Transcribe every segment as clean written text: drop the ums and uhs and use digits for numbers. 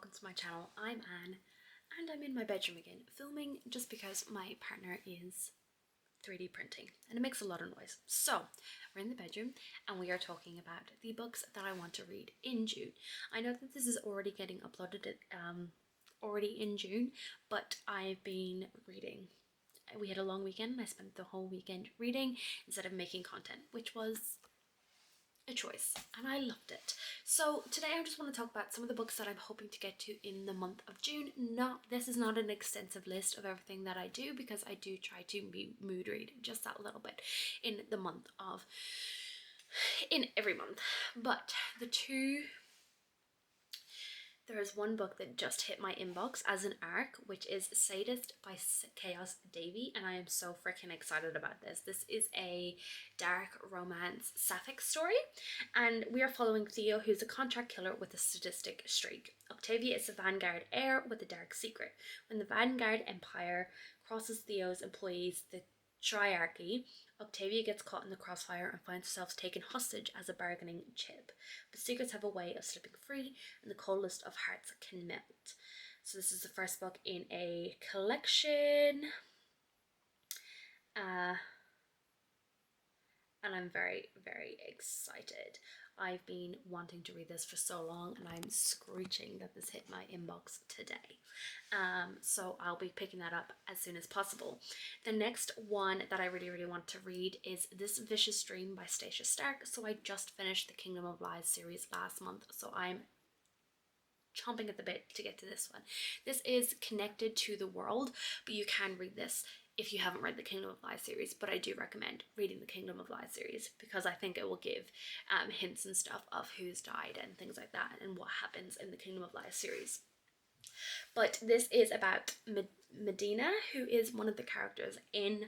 welcome to my channel. I'm Anne and I'm in my bedroom again filming just because my partner is 3D printing and it makes a lot of noise. So we're in the bedroom and we are talking about the books that I want to read in June. I know that this is already getting uploaded already in June, but I've been reading. We had a long weekend and I spent the whole weekend reading instead of making content, which was a choice and I loved it. So today I just want to talk about some of the books that I'm hoping to get to in the month of June. This is not an extensive list of everything that I do because I do try to mood read just that little bit in every month. But there is one book that just hit my inbox as an ARC, which is Sadist by Chaos Davy, and I am so freaking excited about this. This is a dark romance sapphic story, and we are following Theo, who's a contract killer with a sadistic streak. Octavia is a Vanguard heir with a dark secret. When the Vanguard Empire crosses Theo's employees, the Triarchy, Octavia gets caught in the crossfire and finds herself taken hostage as a bargaining chip. But secrets have a way of slipping free, and the coldest of hearts can melt. So this is the first book in a collection. And I'm very, very excited. I've been wanting to read this for so long and I'm screeching that this hit my inbox today. So I'll be picking that up as soon as possible. The next one that I really want to read is This Vicious Dream by Stacia Stark. So I just finished the Kingdom of Lies series last month, so I'm chomping at the bit to get to this one. This is connected to the world, but you can read this if you haven't read the Kingdom of Lies series, but I do recommend reading the Kingdom of Lies series because I think it will give hints and stuff of who's died and things like that and what happens in the Kingdom of Lies series. But this is about Medina, who is one of the characters in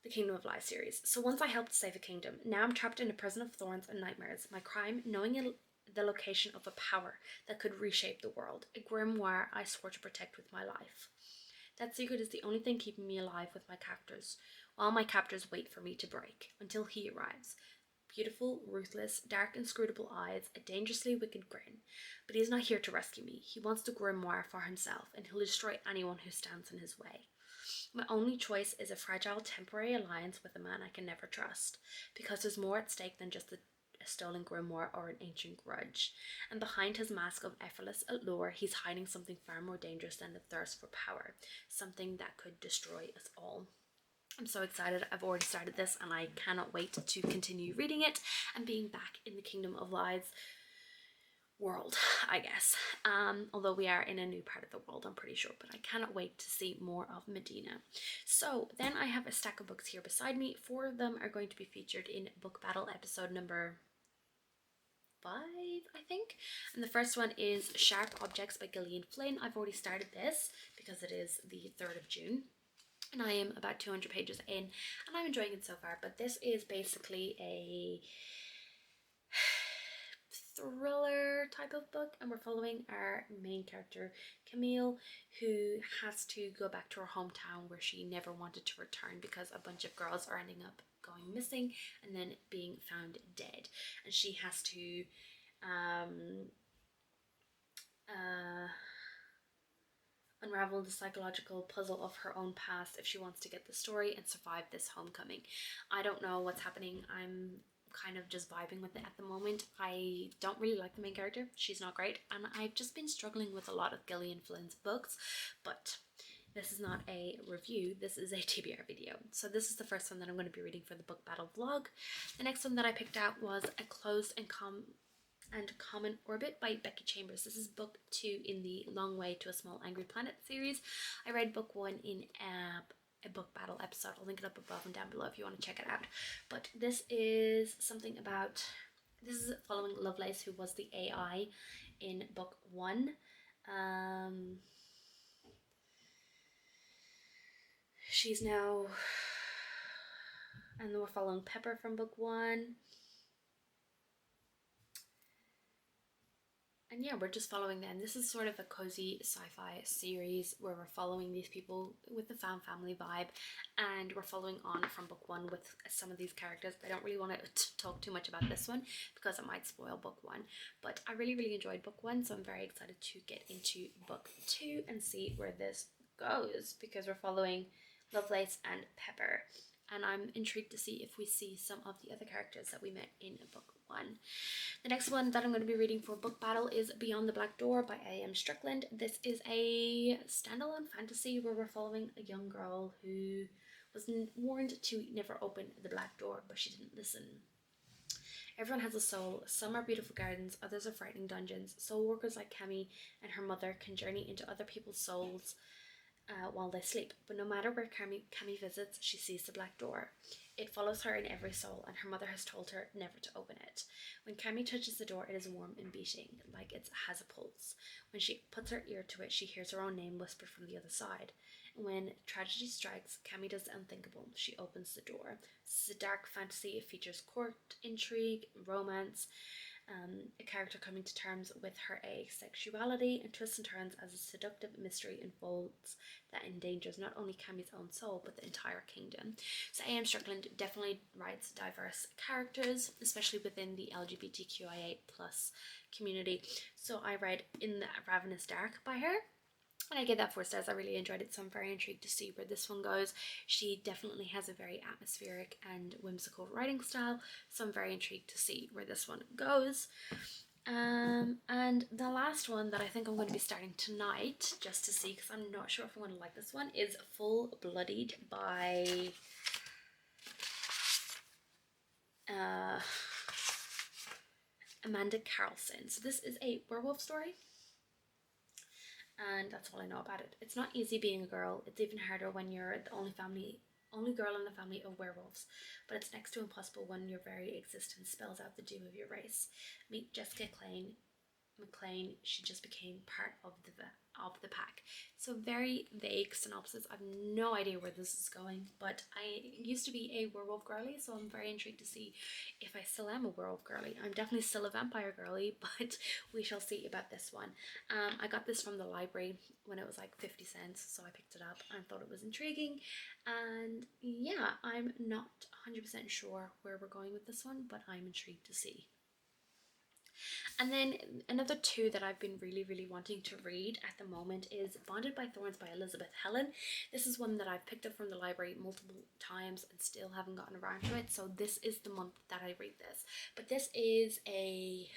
the Kingdom of Lies series. So once I helped save a kingdom, now I'm trapped in a prison of thorns and nightmares. My crime, knowing the location of a power that could reshape the world, a grimoire I swore to protect with my life. That secret is the only thing keeping me alive with my captors, while my captors wait for me to break, until he arrives. Beautiful, ruthless, dark, inscrutable eyes, a dangerously wicked grin. But he is not here to rescue me. He wants the grimoire for himself, and he'll destroy anyone who stands in his way. My only choice is a fragile, temporary alliance with a man I can never trust, because there's more at stake than just a stolen grimoire or an ancient grudge. And behind his mask of effortless allure, he's hiding something far more dangerous than the thirst for power, something that could destroy us all. I'm so excited. I've already started this and I cannot wait to continue reading it and being back in the Kingdom of Lies world, I guess. Although we are in a new part of the world, I'm pretty sure, but I cannot wait to see more of Medina. So then I have a stack of books here beside me. 4 of them are going to be featured in Book Battle episode number 5, I think. And the first one is Sharp Objects by Gillian Flynn. I've already started this because it is the 3rd of June. And I am about 200 pages in and I'm enjoying it so far. But this is basically a thriller type of book, and we're following our main character Camille, who has to go back to her hometown where she never wanted to return because a bunch of girls are ending up going missing and then being found dead, and she has to unravel the psychological puzzle of her own past if she wants to get the story and survive this homecoming. I don't know what's happening. I'm kind of just vibing with it at the moment. I don't really like the main character. She's not great, and I've just been struggling with a lot of Gillian Flynn's books, but this is not a review, this is a TBR video. So this is the first one that I'm going to be reading for the book battle vlog. The next one that I picked out was A Closed and Common Orbit by Becky Chambers. This is book 2 in the Long Way to a Small Angry Planet series. I read book 1 in a book battle episode. I'll link it up above and down below if you want to check it out. But this is something about, this is following Lovelace, who was the AI in book 1. She's now, and then we're following Pepper from book 1. And yeah, we're just following them. This is sort of a cozy sci-fi series where we're following these people with the found family vibe, and we're following on from book one with some of these characters. I don't really want to talk too much about this one because it might spoil book one, but I really enjoyed book one, so I'm very excited to get into book two and see where this goes, because we're following Lovelace and Pepper, and I'm intrigued to see if we see some of the other characters that we met in book one. The next one that I'm going to be reading for book battle is Beyond the Black Door by A.M. Strickland. This is a standalone fantasy where we're following a young girl who was warned to never open the black door, but she didn't listen. Everyone has a soul. Some are beautiful gardens, others are frightening dungeons. Soul workers like Cammy and her mother can journey into other people's souls while they sleep, but no matter where Cammy visits, she sees the black door. It follows her in every soul, and her mother has told her never to open it. When Cammy touches the door, it is warm and beating, like it has a pulse. When she puts her ear to it, she hears her own name whispered from the other side. And when tragedy strikes, Cammy does the unthinkable. She opens the door. This is a dark fantasy. It features court intrigue, romance, a character coming to terms with her asexuality, and twists and turns as a seductive mystery unfolds that endangers not only Cammy's own soul but the entire kingdom. So A.M. Strickland definitely writes diverse characters, especially within the LGBTQIA plus community. So I read In the Ravenous Dark by her, and I gave that 4 stars. I really enjoyed it, so I'm very intrigued to see where this one goes. She definitely has a very atmospheric and whimsical writing style, so I'm very intrigued to see where this one goes. And the last one that I think I'm going to be starting tonight, just to see, because I'm not sure if I'm going to like this one, is Full Bloodied by Amanda Carlson. So this is a werewolf story, and that's all I know about it. It's not easy being a girl. It's even harder when you're the only girl in a family of werewolves, but it's next to impossible when your very existence spells out the doom of your race. Meet Jessica McLean. She just became part of the pack. So very vague synopsis. I've no idea where this is going, but I used to be a werewolf girly, so I'm very intrigued to see if I still am a werewolf girly. I'm definitely still a vampire girly, but we shall see about this one. I got this from the library when it was like 50 cents, so I picked it up and thought it was intriguing. And yeah, I'm not 100% sure where we're going with this one, but I'm intrigued to see. And then another two that I've been really wanting to read at the moment is Bonded by Thorns by Elizabeth Helen. This is one that I've picked up from the library multiple times and still haven't gotten around to it, so this is the month that I read this. But this is a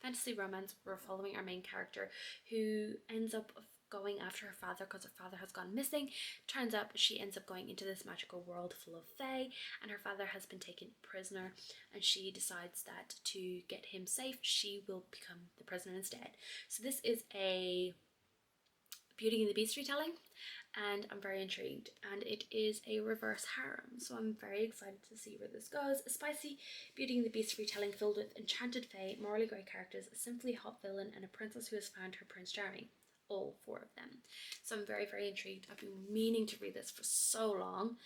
fantasy romance. We're following our main character who ends up going after her father because her father has gone missing. Turns out she ends up going into this magical world full of fae, and her father has been taken prisoner, and she decides that to get him safe, she will become the prisoner instead. So this is a Beauty and the Beast retelling, and I'm very intrigued, and it is a reverse harem, so I'm very excited to see where this goes. A spicy Beauty and the Beast retelling filled with enchanted fae, morally grey characters, a simply hot villain, and a princess who has found her Prince Charming. All 4 of them. So I'm very intrigued. I've been meaning to read this for so long,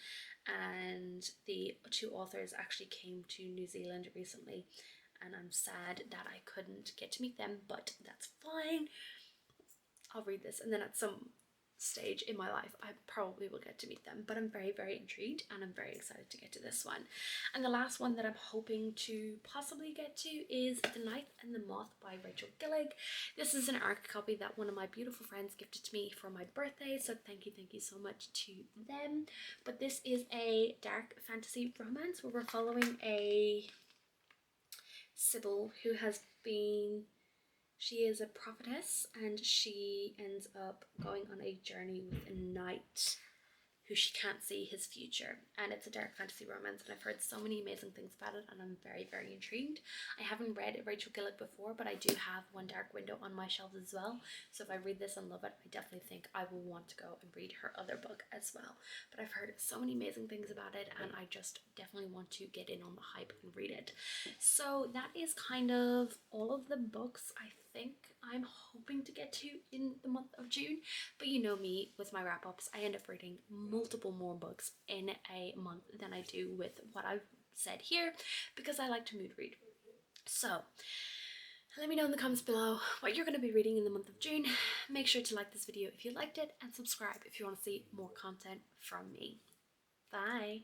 and the 2 authors actually came to New Zealand recently, and I'm sad that I couldn't get to meet them, but that's fine. I'll read this, and then at some stage in my life I probably will get to meet them, but I'm very intrigued, and I'm very excited to get to this one. And the last one that I'm hoping to possibly get to is The Knight and the Moth by Rachel Gillig. This is an ARC copy that one of my beautiful friends gifted to me for my birthday, so thank you so much to them. But this is a dark fantasy romance where we're following a Sybil who has been she is a prophetess, and she ends up going on a journey with a knight who she can't see his future, and it's a dark fantasy romance, and I've heard so many amazing things about it, and I'm very intrigued. I haven't read Rachel Gillig before, but I do have One Dark Window on my shelf as well, so if I read this and love it, I definitely think I will want to go and read her other book as well. But I've heard so many amazing things about it, and I just definitely want to get in on the hype and read it. So that is kind of all of the books I think I'm hoping to get to in the month of June. But you know me, with my wrap-ups, I end up reading multiple more books in a month than I do with what I've said here, because I like to mood read. So Let me know in the comments below what you're going to be reading in the month of June. Make sure to like this video if you liked it and subscribe if you want to see more content from me. Bye!